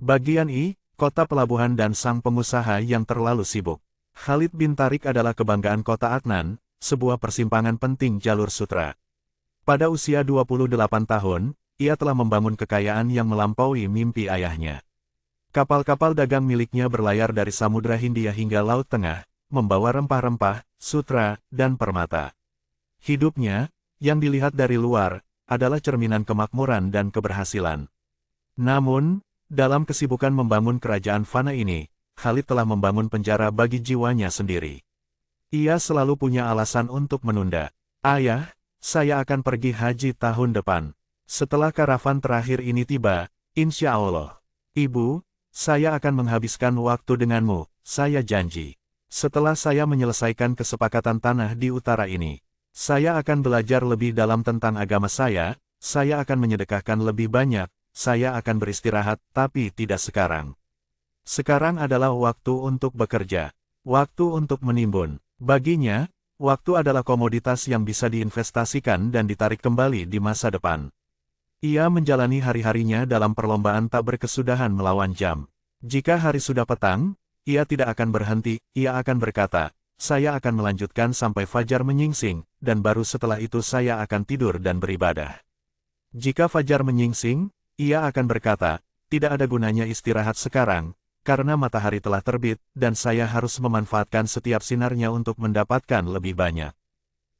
Bagian I, kota pelabuhan dan sang pengusaha yang terlalu sibuk. Khalid bin Tariq adalah kebanggaan kota Adnan, sebuah persimpangan penting jalur sutra. Pada usia 28 tahun, ia telah membangun kekayaan yang melampaui mimpi ayahnya. Kapal-kapal dagang miliknya berlayar dari Samudra Hindia hingga Laut Tengah, membawa rempah-rempah, sutra, dan permata. Hidupnya, yang dilihat dari luar, adalah cerminan kemakmuran dan keberhasilan. Namun, dalam kesibukan membangun kerajaan fana ini, Khalid telah membangun penjara bagi jiwanya sendiri. Ia selalu punya alasan untuk menunda. Ayah, saya akan pergi haji tahun depan. Setelah karavan terakhir ini tiba, insya Allah. Ibu, saya akan menghabiskan waktu denganmu, saya janji. Setelah saya menyelesaikan kesepakatan tanah di utara ini, saya akan belajar lebih dalam tentang agama saya akan menyedekahkan lebih banyak, saya akan beristirahat, tapi tidak sekarang. Sekarang adalah waktu untuk bekerja, waktu untuk menimbun. Baginya, waktu adalah komoditas yang bisa diinvestasikan dan ditarik kembali di masa depan. Ia menjalani hari-harinya dalam perlombaan tak berkesudahan melawan jam. Jika hari sudah petang, ia tidak akan berhenti, ia akan berkata, saya akan melanjutkan sampai fajar menyingsing, dan baru setelah itu saya akan tidur dan beribadah. Jika fajar menyingsing, ia akan berkata, tidak ada gunanya istirahat sekarang, karena matahari telah terbit, dan saya harus memanfaatkan setiap sinarnya untuk mendapatkan lebih banyak.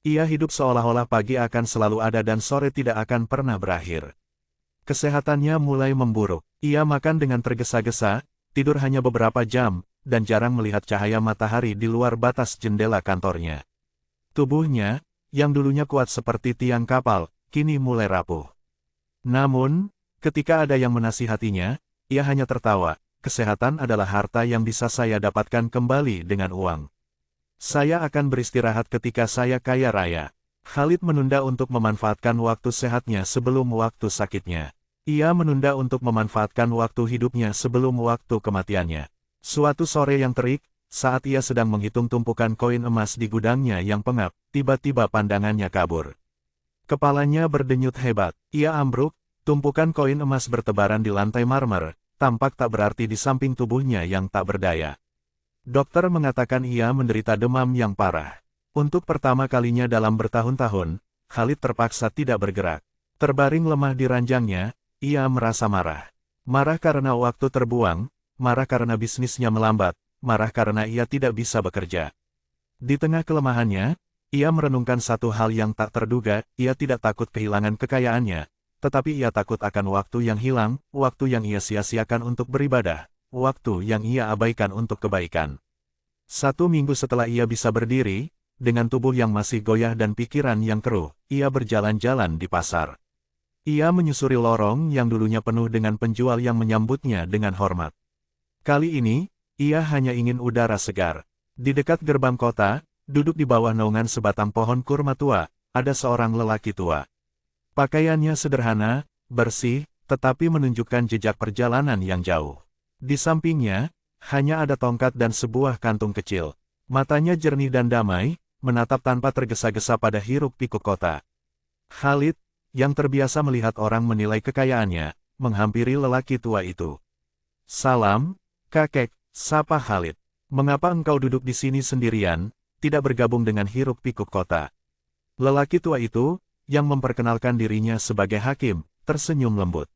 Ia hidup seolah-olah pagi akan selalu ada dan sore tidak akan pernah berakhir. Kesehatannya mulai memburuk, ia makan dengan tergesa-gesa, tidur hanya beberapa jam, dan jarang melihat cahaya matahari di luar batas jendela kantornya. Tubuhnya, yang dulunya kuat seperti tiang kapal, kini mulai rapuh. Namun, ketika ada yang menasihatinya, ia hanya tertawa, kesehatan adalah harta yang bisa saya dapatkan kembali dengan uang. Saya akan beristirahat ketika saya kaya raya. Khalid menunda untuk memanfaatkan waktu sehatnya sebelum waktu sakitnya. Ia menunda untuk memanfaatkan waktu hidupnya sebelum waktu kematiannya. Suatu sore yang terik, saat ia sedang menghitung tumpukan koin emas di gudangnya yang pengap, tiba-tiba pandangannya kabur. Kepalanya berdenyut hebat, ia ambruk, tumpukan koin emas bertebaran di lantai marmer, tampak tak berarti di samping tubuhnya yang tak berdaya. Dokter mengatakan ia menderita demam yang parah. Untuk pertama kalinya dalam bertahun-tahun, Khalid terpaksa tidak bergerak. Terbaring lemah di ranjangnya, ia merasa marah. Marah karena waktu terbuang, marah karena bisnisnya melambat, marah karena ia tidak bisa bekerja. Di tengah kelemahannya, ia merenungkan satu hal yang tak terduga, ia tidak takut kehilangan kekayaannya, tetapi ia takut akan waktu yang hilang, waktu yang ia sia-siakan untuk beribadah, waktu yang ia abaikan untuk kebaikan. 1 minggu setelah ia bisa berdiri, dengan tubuh yang masih goyah dan pikiran yang keruh, ia berjalan-jalan di pasar. Ia menyusuri lorong yang dulunya penuh dengan penjual yang menyambutnya dengan hormat. Kali ini, ia hanya ingin udara segar. Di dekat gerbang kota, duduk di bawah naungan sebatang pohon kurma tua, ada seorang lelaki tua. Pakaiannya sederhana, bersih, tetapi menunjukkan jejak perjalanan yang jauh. Di sampingnya, hanya ada tongkat dan sebuah kantung kecil. Matanya jernih dan damai, menatap tanpa tergesa-gesa pada hiruk-pikuk kota. Khalid, yang terbiasa melihat orang menilai kekayaannya, menghampiri lelaki tua itu. Salam, kakek, sapa Khalid. Mengapa engkau duduk di sini sendirian, tidak bergabung dengan hiruk-pikuk kota? Lelaki tua itu, yang memperkenalkan dirinya sebagai hakim, tersenyum lembut.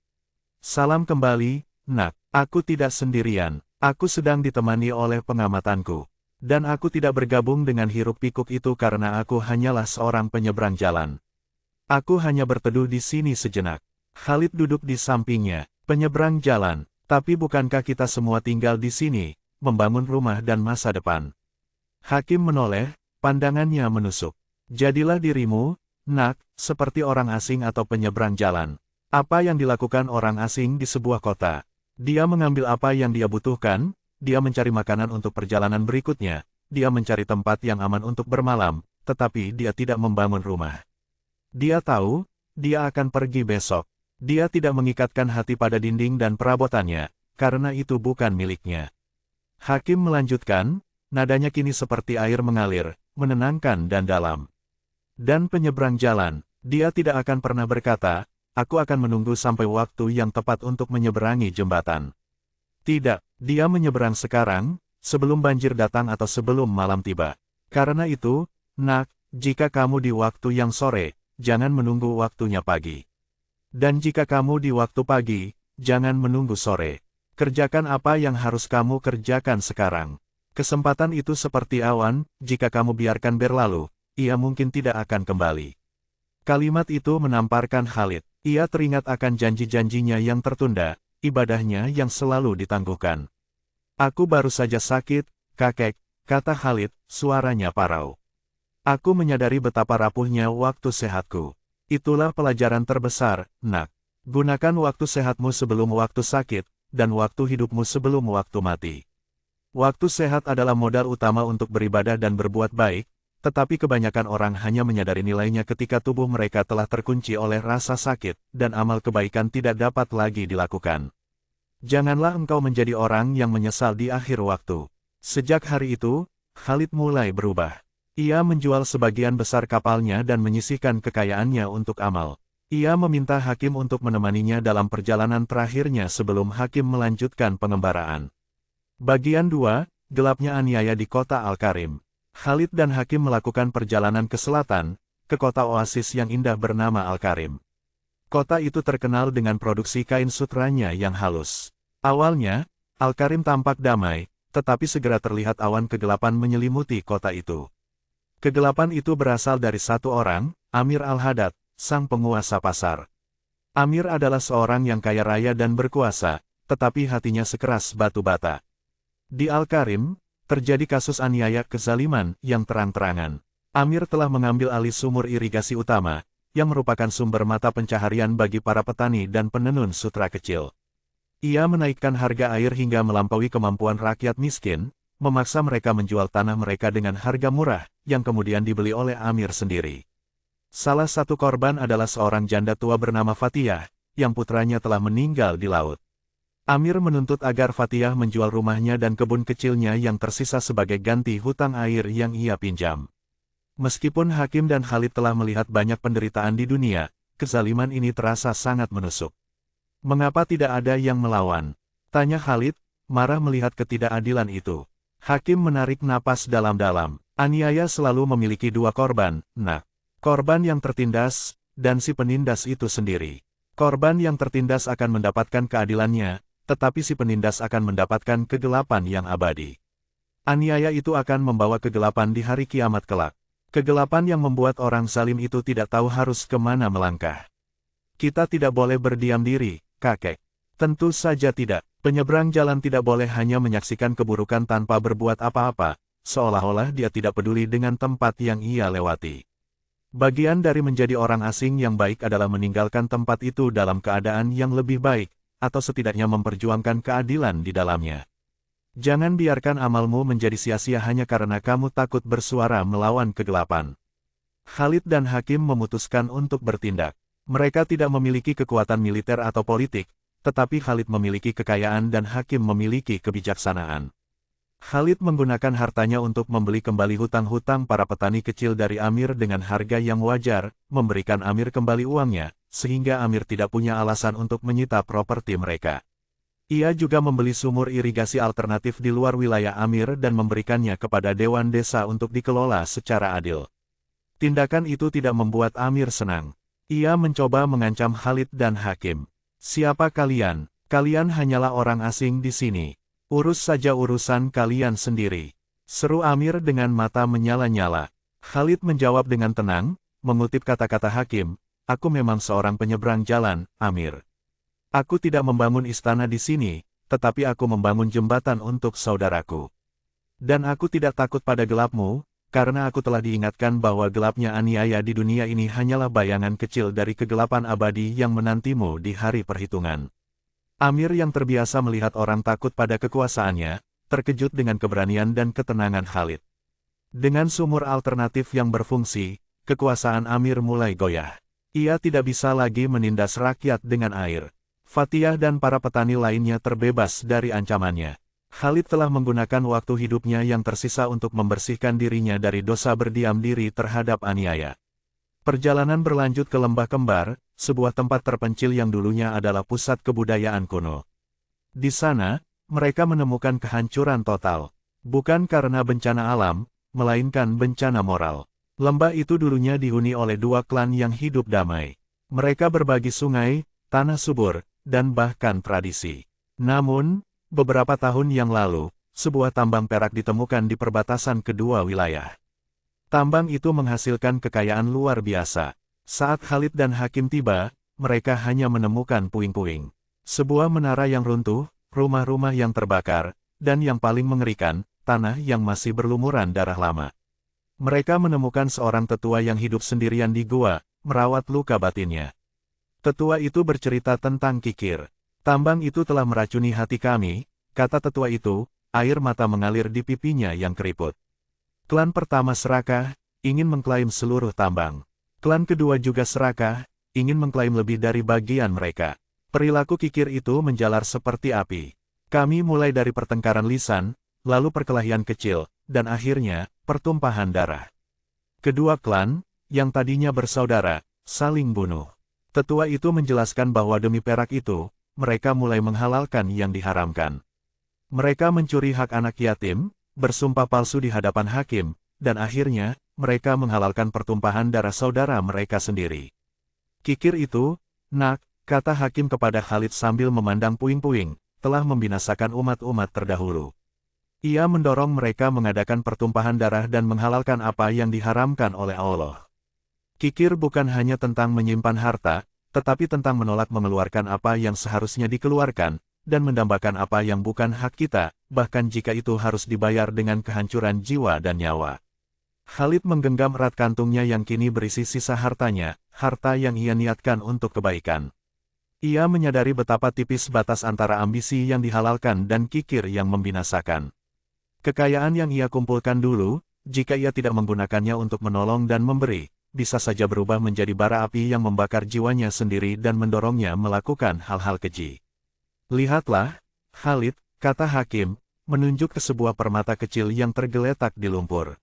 Salam kembali, nak, aku tidak sendirian, aku sedang ditemani oleh pengamatanku. Dan aku tidak bergabung dengan hiruk-pikuk itu karena aku hanyalah seorang penyeberang jalan. Aku hanya berteduh di sini sejenak. Khalid duduk di sampingnya, penyeberang jalan, tapi bukankah kita semua tinggal di sini, membangun rumah dan masa depan? Hakim menoleh, pandangannya menusuk. Jadilah dirimu, nak, seperti orang asing atau penyeberang jalan. Apa yang dilakukan orang asing di sebuah kota? Dia mengambil apa yang dia butuhkan, dia mencari makanan untuk perjalanan berikutnya, dia mencari tempat yang aman untuk bermalam, tetapi dia tidak membangun rumah. Dia tahu, dia akan pergi besok. Dia tidak mengikatkan hati pada dinding dan perabotannya, karena itu bukan miliknya. Hakim melanjutkan, nadanya kini seperti air mengalir, menenangkan dan dalam. Dan penyeberang jalan, dia tidak akan pernah berkata, aku akan menunggu sampai waktu yang tepat untuk menyeberangi jembatan. Tidak, dia menyeberang sekarang, sebelum banjir datang atau sebelum malam tiba. Karena itu, Nak, jika kamu di waktu yang sore, jangan menunggu waktunya pagi. Dan jika kamu di waktu pagi, jangan menunggu sore. Kerjakan apa yang harus kamu kerjakan sekarang. Kesempatan itu seperti awan, jika kamu biarkan berlalu, ia mungkin tidak akan kembali. Kalimat itu menamparkan Khalid. Ia teringat akan janji-janjinya yang tertunda, ibadahnya yang selalu ditangguhkan. Aku baru saja sakit, kakek, kata Khalid, suaranya parau. Aku menyadari betapa rapuhnya waktu sehatku. Itulah pelajaran terbesar, Nak. Gunakan waktu sehatmu sebelum waktu sakit, dan waktu hidupmu sebelum waktu mati. Waktu sehat adalah modal utama untuk beribadah dan berbuat baik, tetapi kebanyakan orang hanya menyadari nilainya ketika tubuh mereka telah terkunci oleh rasa sakit, dan amal kebaikan tidak dapat lagi dilakukan. Janganlah engkau menjadi orang yang menyesal di akhir waktu. Sejak hari itu, Khalid mulai berubah. Ia menjual sebagian besar kapalnya dan menyisihkan kekayaannya untuk amal. Ia meminta hakim untuk menemaninya dalam perjalanan terakhirnya sebelum hakim melanjutkan pengembaraan. Bagian 2, gelapnya aniaya di kota Al-Karim. Khalid dan hakim melakukan perjalanan ke selatan, ke kota oasis yang indah bernama Al-Karim. Kota itu terkenal dengan produksi kain sutranya yang halus. Awalnya, Al-Karim tampak damai, tetapi segera terlihat awan kegelapan menyelimuti kota itu. Kegelapan itu berasal dari satu orang, Amir Al-Haddad, sang penguasa pasar. Amir adalah seorang yang kaya raya dan berkuasa, tetapi hatinya sekeras batu bata. Di Al-Karim, terjadi kasus aniaya kezaliman yang terang-terangan. Amir telah mengambil alih sumur irigasi utama, yang merupakan sumber mata pencaharian bagi para petani dan penenun sutra kecil. Ia menaikkan harga air hingga melampaui kemampuan rakyat miskin, memaksa mereka menjual tanah mereka dengan harga murah, yang kemudian dibeli oleh Amir sendiri. Salah satu korban adalah seorang janda tua bernama Fatiyah, yang putranya telah meninggal di laut. Amir menuntut agar Fatiyah menjual rumahnya dan kebun kecilnya yang tersisa sebagai ganti hutang air yang ia pinjam. Meskipun hakim dan Khalid telah melihat banyak penderitaan di dunia, kezaliman ini terasa sangat menusuk. Mengapa tidak ada yang melawan? Tanya Khalid, marah melihat ketidakadilan itu. Hakim menarik napas dalam-dalam. Aniaya selalu memiliki dua korban, Nak. Korban yang tertindas, dan si penindas itu sendiri. Korban yang tertindas akan mendapatkan keadilannya, tetapi si penindas akan mendapatkan kegelapan yang abadi. Aniaya itu akan membawa kegelapan di hari kiamat kelak. Kegelapan yang membuat orang zalim itu tidak tahu harus kemana melangkah. Kita tidak boleh berdiam diri, kakek. Tentu saja tidak. Penyeberang jalan tidak boleh hanya menyaksikan keburukan tanpa berbuat apa-apa, seolah-olah dia tidak peduli dengan tempat yang ia lewati. Bagian dari menjadi orang asing yang baik adalah meninggalkan tempat itu dalam keadaan yang lebih baik, atau setidaknya memperjuangkan keadilan di dalamnya. Jangan biarkan amalmu menjadi sia-sia hanya karena kamu takut bersuara melawan kegelapan. Khalid dan hakim memutuskan untuk bertindak. Mereka tidak memiliki kekuatan militer atau politik, tetapi Khalid memiliki kekayaan dan hakim memiliki kebijaksanaan. Khalid menggunakan hartanya untuk membeli kembali hutang-hutang para petani kecil dari Amir dengan harga yang wajar, memberikan Amir kembali uangnya, sehingga Amir tidak punya alasan untuk menyita properti mereka. Ia juga membeli sumur irigasi alternatif di luar wilayah Amir dan memberikannya kepada Dewan Desa untuk dikelola secara adil. Tindakan itu tidak membuat Amir senang. Ia mencoba mengancam Khalid dan hakim. Siapa kalian? Kalian hanyalah orang asing di sini. Urus saja urusan kalian sendiri. Seru Amir dengan mata menyala-nyala. Khalid menjawab dengan tenang, mengutip kata-kata hakim, aku memang seorang penyeberang jalan, Amir. Aku tidak membangun istana di sini, tetapi aku membangun jembatan untuk saudaraku. Dan aku tidak takut pada gelapmu, karena aku telah diingatkan bahwa gelapnya aniaya di dunia ini hanyalah bayangan kecil dari kegelapan abadi yang menantimu di hari perhitungan. Amir yang terbiasa melihat orang takut pada kekuasaannya, terkejut dengan keberanian dan ketenangan Khalid. Dengan sumur alternatif yang berfungsi, kekuasaan Amir mulai goyah. Ia tidak bisa lagi menindas rakyat dengan air. Fatiyah dan para petani lainnya terbebas dari ancamannya. Khalid telah menggunakan waktu hidupnya yang tersisa untuk membersihkan dirinya dari dosa berdiam diri terhadap aniaya. Perjalanan berlanjut ke Lembah Kembar, sebuah tempat terpencil yang dulunya adalah pusat kebudayaan kuno. Di sana, mereka menemukan kehancuran total. Bukan karena bencana alam, melainkan bencana moral. Lembah itu dulunya dihuni oleh dua klan yang hidup damai. Mereka berbagi sungai, tanah subur, dan bahkan tradisi. Namun, beberapa tahun yang lalu, sebuah tambang perak ditemukan di perbatasan kedua wilayah. Tambang itu menghasilkan kekayaan luar biasa. Saat Khalid dan Hakim tiba, mereka hanya menemukan puing-puing. Sebuah menara yang runtuh, rumah-rumah yang terbakar, dan yang paling mengerikan, tanah yang masih berlumuran darah lama. Mereka menemukan seorang tetua yang hidup sendirian di gua, merawat luka batinnya. Tetua itu bercerita tentang Kikir. Tambang itu telah meracuni hati kami, kata tetua itu, air mata mengalir di pipinya yang keriput. Klan pertama serakah, ingin mengklaim seluruh tambang. Klan kedua juga serakah, ingin mengklaim lebih dari bagian mereka. Perilaku Kikir itu menjalar seperti api. Kami mulai dari pertengkaran lisan, lalu perkelahian kecil, dan akhirnya, pertumpahan darah. Kedua klan, yang tadinya bersaudara, saling bunuh. Tetua itu menjelaskan bahwa demi perak itu, mereka mulai menghalalkan yang diharamkan. Mereka mencuri hak anak yatim, bersumpah palsu di hadapan hakim, dan akhirnya, mereka menghalalkan pertumpahan darah saudara mereka sendiri. Kikir itu, nak, kata hakim kepada Khalid sambil memandang puing-puing, telah membinasakan umat-umat terdahulu. Ia mendorong mereka mengadakan pertumpahan darah dan menghalalkan apa yang diharamkan oleh Allah. Kikir bukan hanya tentang menyimpan harta, tetapi tentang menolak mengeluarkan apa yang seharusnya dikeluarkan, dan mendambakan apa yang bukan hak kita, bahkan jika itu harus dibayar dengan kehancuran jiwa dan nyawa. Khalid menggenggam erat kantungnya yang kini berisi sisa hartanya, harta yang ia niatkan untuk kebaikan. Ia menyadari betapa tipis batas antara ambisi yang dihalalkan dan kikir yang membinasakan. Kekayaan yang ia kumpulkan dulu, jika ia tidak menggunakannya untuk menolong dan memberi, bisa saja berubah menjadi bara api yang membakar jiwanya sendiri dan mendorongnya melakukan hal-hal keji. Lihatlah, Khalid, kata hakim, menunjuk ke sebuah permata kecil yang tergeletak di lumpur.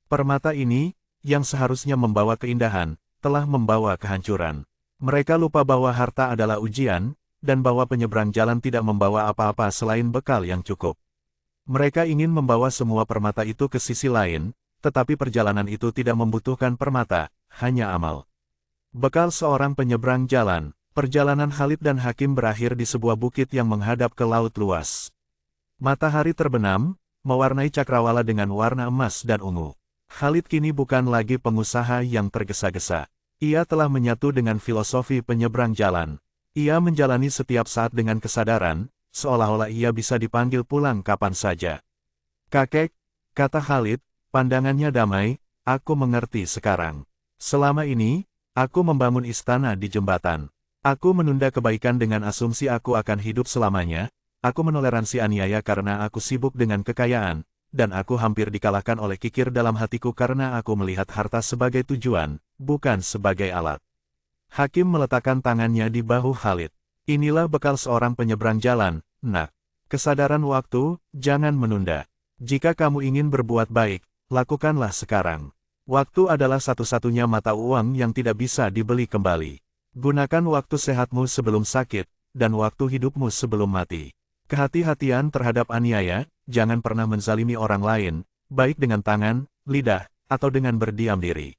Permata ini, yang seharusnya membawa keindahan, telah membawa kehancuran. Mereka lupa bahwa harta adalah ujian, dan bahwa penyeberang jalan tidak membawa apa-apa selain bekal yang cukup. Mereka ingin membawa semua permata itu ke sisi lain, tetapi perjalanan itu tidak membutuhkan permata, hanya amal. Bekal seorang penyeberang jalan, perjalanan Khalid dan Hakim berakhir di sebuah bukit yang menghadap ke laut luas. Matahari terbenam, mewarnai cakrawala dengan warna emas dan ungu. Khalid kini bukan lagi pengusaha yang tergesa-gesa. Ia telah menyatu dengan filosofi penyeberang jalan. Ia menjalani setiap saat dengan kesadaran, seolah-olah ia bisa dipanggil pulang kapan saja. Kakek, kata Khalid, pandangannya damai, aku mengerti sekarang. Selama ini, aku membangun istana di jembatan. Aku menunda kebaikan dengan asumsi aku akan hidup selamanya, aku menoleransi aniaya karena aku sibuk dengan kekayaan, dan aku hampir dikalahkan oleh kikir dalam hatiku karena aku melihat harta sebagai tujuan, bukan sebagai alat. Hakim meletakkan tangannya di bahu Khalid. Inilah bekal seorang penyeberang jalan, nak. Kesadaran waktu, jangan menunda. Jika kamu ingin berbuat baik, lakukanlah sekarang. Waktu adalah satu-satunya mata uang yang tidak bisa dibeli kembali. Gunakan waktu sehatmu sebelum sakit, dan waktu hidupmu sebelum mati. Kehati-hatian terhadap aniaya, jangan pernah menzalimi orang lain, baik dengan tangan, lidah, atau dengan berdiam diri.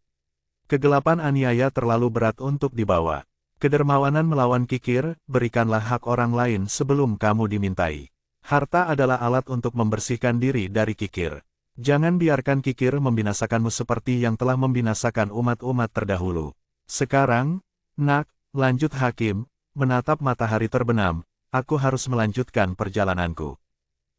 Kegelapan aniaya terlalu berat untuk dibawa. Kedermawanan melawan kikir, berikanlah hak orang lain sebelum kamu dimintai. Harta adalah alat untuk membersihkan diri dari kikir. Jangan biarkan kikir membinasakanmu seperti yang telah membinasakan umat-umat terdahulu. Sekarang, nak, lanjut Hakim, menatap matahari terbenam, aku harus melanjutkan perjalananku.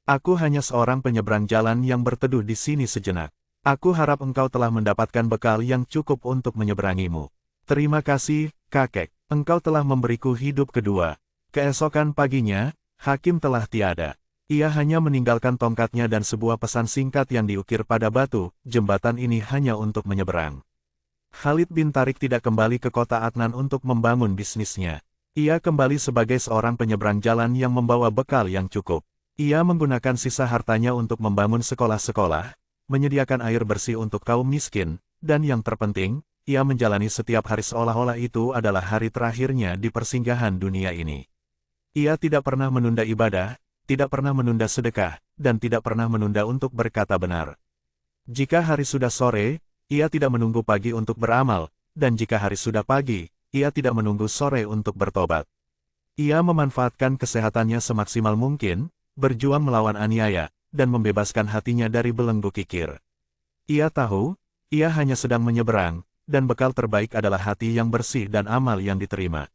Aku hanya seorang penyeberang jalan yang berteduh di sini sejenak. Aku harap engkau telah mendapatkan bekal yang cukup untuk menyeberangimu. Terima kasih, kakek. Engkau telah memberiku hidup kedua. Keesokan paginya, Hakim telah tiada. Ia hanya meninggalkan tongkatnya dan sebuah pesan singkat yang diukir pada batu, jembatan ini hanya untuk menyeberang. Khalid bin Tarik tidak kembali ke kota Adnan untuk membangun bisnisnya. Ia kembali sebagai seorang penyeberang jalan yang membawa bekal yang cukup. Ia menggunakan sisa hartanya untuk membangun sekolah-sekolah, menyediakan air bersih untuk kaum miskin, dan yang terpenting, ia menjalani setiap hari seolah-olah itu adalah hari terakhirnya di persinggahan dunia ini. Ia tidak pernah menunda ibadah, tidak pernah menunda sedekah, dan tidak pernah menunda untuk berkata benar. Jika hari sudah sore, ia tidak menunggu pagi untuk beramal, dan jika hari sudah pagi, ia tidak menunggu sore untuk bertobat. Ia memanfaatkan kesehatannya semaksimal mungkin, berjuang melawan aniaya, dan membebaskan hatinya dari belenggu kikir. Ia tahu, ia hanya sedang menyeberang, dan bekal terbaik adalah hati yang bersih dan amal yang diterima.